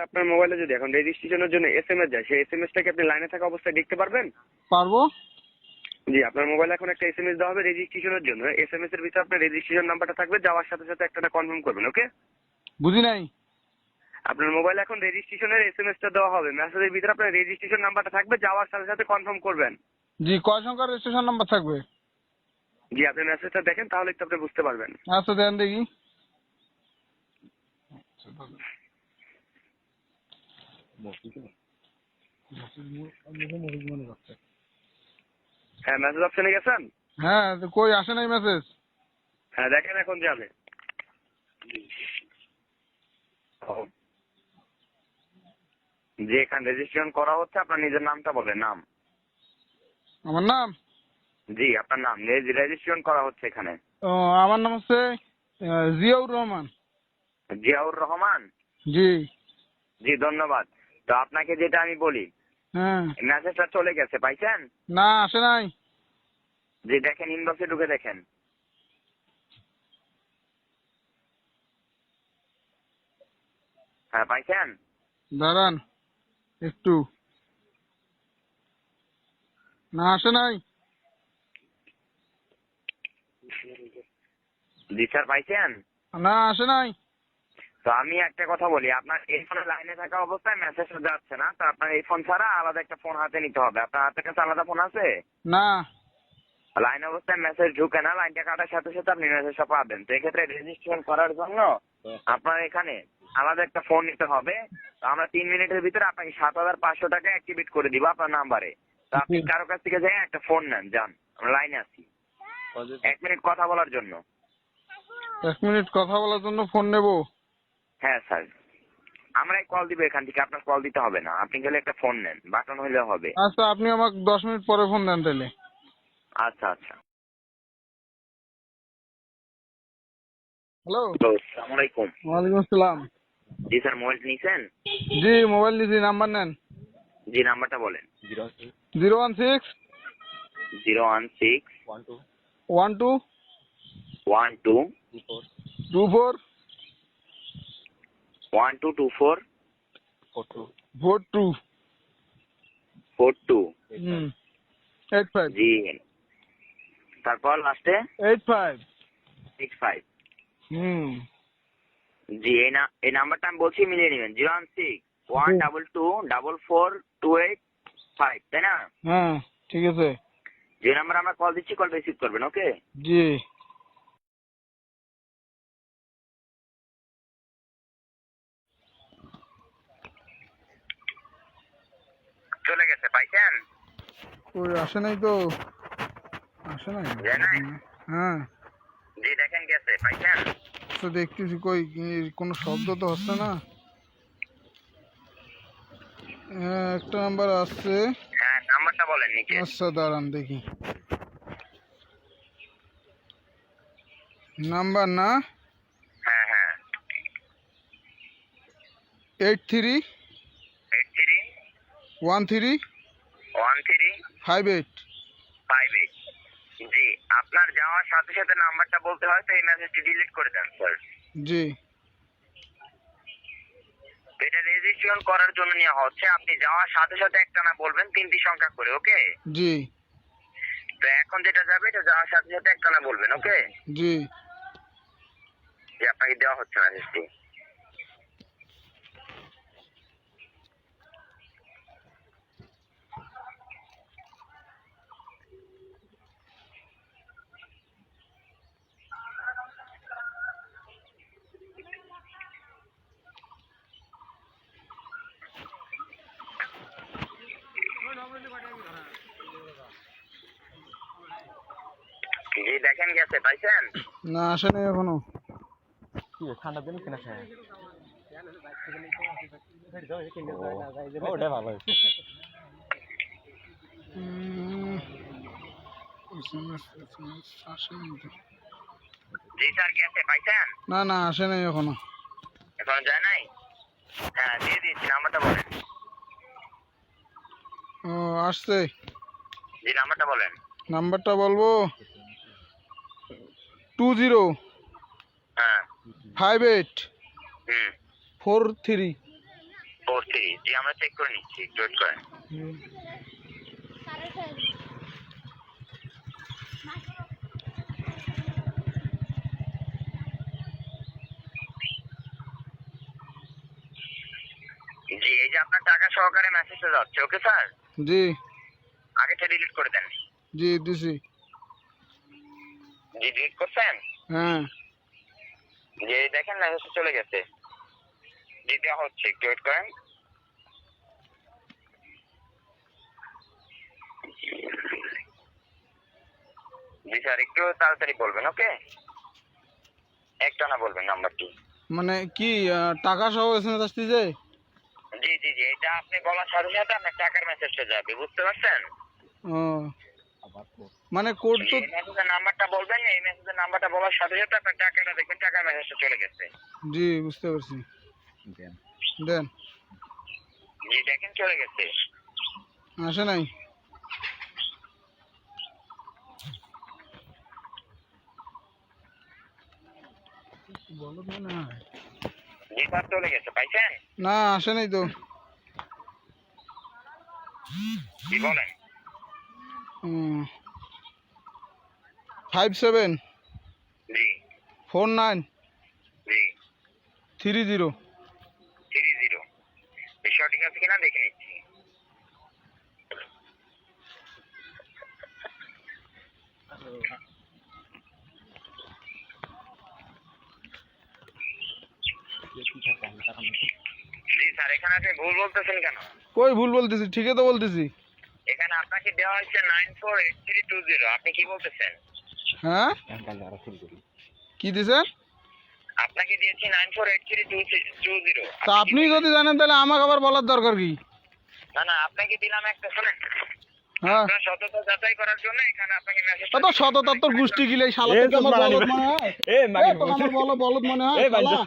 আপনার মোবাইলে যদি এখন রেজিস্ট্রেশনের জন্য এসএমএস যায়, সেই এসএমএসটা কি আপনি লাইনে থাকা অবস্থায় দেখতে পারবেন? পারবো। জি, আপনার মোবাইলে এখন একটা এসএমএস দেওয়া হবে রেজিস্ট্রেশনের জন্য। এসএমএস এর ভিতরে আপনার রেজিস্ট্রেশন নাম্বারটা থাকবে, যাওয়ার সাথে সাথে একটা কনফার্ম করবেন। ওকে? বুঝি নাই। আপনার মোবাইলে এখন রেজিস্ট্রেশনের এসএমএসটা দেওয়া হবে, মেসেজের ভিতরে আপনার রেজিস্ট্রেশন নাম্বারটা থাকবে, যাওয়ার সাথে সাথে কনফার্ম করবেন। জি, কয় সংখ্যার রেজিস্ট্রেশন নাম্বার থাকবে? জি, আপনি মেসেজটা দেখেন, তাহলে একটু আপনি বুঝতে পারবেন। আচ্ছা দেন দেখি। হ্যাঁ, মেসেজ অপশনে গেছেন? হ্যাঁ, তো কই আসে নাই মেসেজ? হ্যাঁ, দেখেন এখন যাবে। যে এখানে রেজিস্ট্রেশন করা হচ্ছে, আপনার নিজের নামটা বলেন। নাম? আমার নাম? জি, আপনার নাম রেজিস্ট্রেশন করা হচ্ছে এখানে। ও, আমার নাম হচ্ছে জিয়াউর রহমান। জিয়াউর রহমান? জি। জি, ধন্যবাদ। তো আপনাকে যেটা আমি বলি, হ্যাঁ। মেসেজটা চলে গেছে, পাইছেন? না, আসে নাই। জি, দেখেন ইনবক্সে ঢুকে দেখেন। হ্যাঁ, পাইছেন? দাঁড়ান একটু। না, আসে নাই। জি স্যার, পাইছেন? না, আসে নাই। তো আমি একটা কথা বলি, আপনার এই ফোনে লাইনে থাকা অবস্থায় মেসেজটা যাচ্ছে না, তো আপনার এই ফোন ছাড়া আলাদা একটা ফোন হাতে নিতে হবে। আপনার হাতের কাছে আলাদা ফোন আছে? না। লাইন অবস্থায় মেসেজ ঢুকে না, লাইনটা কাটার সাথে সাথে আপনি মেসেজটা পাবেন। তো এক্ষেত্রে রেজিস্ট্রেশন করার জন্য আপনার এখানে আলাদা একটা ফোন নিতে হবে। তো আমরা 3 মিনিটের ভিতরে আপনাকে 7,500 টাকা অ্যাক্টিভেট করে দিব আপনার নাম্বারে। তো আপনি কারো কাছ থেকে যাই একটা ফোন নেন, যান, আমরা লাইনে আছি 1 মিনিট কথা বলার জন্য। 1 মিনিট কথা বলার জন্য ফোন নেব? হ্যাঁ স্যার, আমরাই কল দিব এখান থেকে, আপনার কল দিতে হবে না। আপনি গেলে একটা ফোন নেন, বাটন হইলে হবে। আচ্ছা, আপনি আমাকে 10 মিনিট পরে ফোন দেন তাহলে। আচ্ছা আচ্ছা। হ্যালো। আসসালামু আলাইকুম। ওয়ালাইকুম আসসালাম। জি স্যার, মোবাইল নিয়েছেন? জি, মোবাইল নিয়েছি। নাম্বার নেন। জি, নাম্বারটা বলেন। 016 016 12 12 24 1224 42 42। 85। জি, তারপর লাস্টে 85। 65। হুম। জি, এই নাম্বারটা আমি বলছি, মিলিয়ে নেবেন। 016 122 44285, তাই না? হ্যাঁ, ঠিক আছে। যে নাম্বার আমরা কল দিচ্ছি, কল রিসিভ করবেন। ওকে? জি। চলে গেছে, পাইছেন? ওই আসে নাই তো। আসে নাই। যায় নাই? হ্যাঁ। জি, দেখেন গেছে, পাইছেন? তো দেখতেছি কই কোনো শব্দ তো হচ্ছে না। হ্যাঁ, একটা নাম্বার আসছে। হ্যাঁ, নাম্বারটা বলেন নিচে। আচ্ছা দাঁড়ান দেখি। নাম্বার না? হ্যাঁ হ্যাঁ, 83 83 13 13 58। 58। জি, আপনার যাওয়ার সাথে সাথে নাম্বারটা বলতে হয়, তো এই মেসেজটি ডিলিট করে দেন স্যার। জি। এটা রেজিস্ট্রেশন করার জন্য নেওয়া হচ্ছে, আপনি যাওয়ার সাথে সাথে একটা না বলবেন, 3টি সংখ্যা করে। ওকে? জি। তো এখন যেটা যাবে, এটা যাওয়ার সাথে সাথে একটা না বলবেন। ওকে? জি। যে আপনাকে দেওয়া হচ্ছে মেসেজটি। জি, দেখেন গেছে, পাইছেন? না, আসে নাই এখনো। ঠান্ডার দিন কিনা খায় ওটা ভালো আসে নাই তো। জি স্যার, গেছে, পাইছেন? না না, আসে নাই এখনো। এখনো যায় নাই? হ্যাঁ, দিয়ে দিচ্ছি, নাম্বারটা বলেন। ও, আসছে। জি, নাম্বারটা বলেন। নাম্বারটা বলবো? 20 হ্যাঁ। 58 হুম। 43 43 জি আমরা চেক করে নিচ্ছি একটু ওয়েট করেন। জি এই যে আপনার টাকা সহকারে মেসেজটা যাচ্ছে ওকে স্যার জি আগেটা ডিলিট করে দেন। জি দিছি। জি ডিলিট করছেন? হ্যাঁ জি এই দেখেন মেসেজটা চলে গেছে। জি দেওয়া হচ্ছে একটু ওয়েট করেন। জি স্যার একটু তাড়াতাড়ি বলবেন ওকে, একটা না বলবেন নাম্বারটি। মানে কি টাকা সহ এসএমএস আসতেছে? জি জি জি এটা আপনি বলার সাথে সাথে আপনার টাকার মেসেজটা যাবে, বুঝতে পারছেন? ও মানে কোড তো এই মেসেজের নাম্বারটা বলবেন, এই মেসেজের নাম্বারটা বলার সাথে সাথে আপনার টাকাটা দেখবেন টাকার মেসেজটা চলে গেছে। জি বুঝতে পারছি। দেন জি দেখেন চলে গেছে। আসে নাই? বলো মনে হয় জি স্যার চলে গেছে, পাইছেন? না আসে নাই তো। কি বলেন? 57 জি 49 জি 30 30 বিষয় ঠিক আছে কিনা দেখে নিচ্ছি। জি স্যার এখানে আপনি ভুল বলতেছেন কেন? কই ভুল বলতেছি? ঠিকই তো বলতেছি। এখানে আপনাকে দেওয়া হচ্ছে 948320, আপনি কি বলতেছেন? হ্যাঁ কি দিছেন? আপনাকে দিয়েছি 948320। তা আপনি যদি জানেন তাহলে আমাকে আবার বলার দরকার কি? না না আপনাকে দিলাম একটা, শুনেন হ্যাঁ আপনার সততা যাচাই করার জন্য এখানে আপনাকে মেসেজ তো সততার তোর গোষ্ঠী গিলে শালা এ তোকে তো আমার মারানি বলদ ভাই। মনে হয়? এ মাগি তোকে আমার বলদ মনে হয় এ ভাই শালা?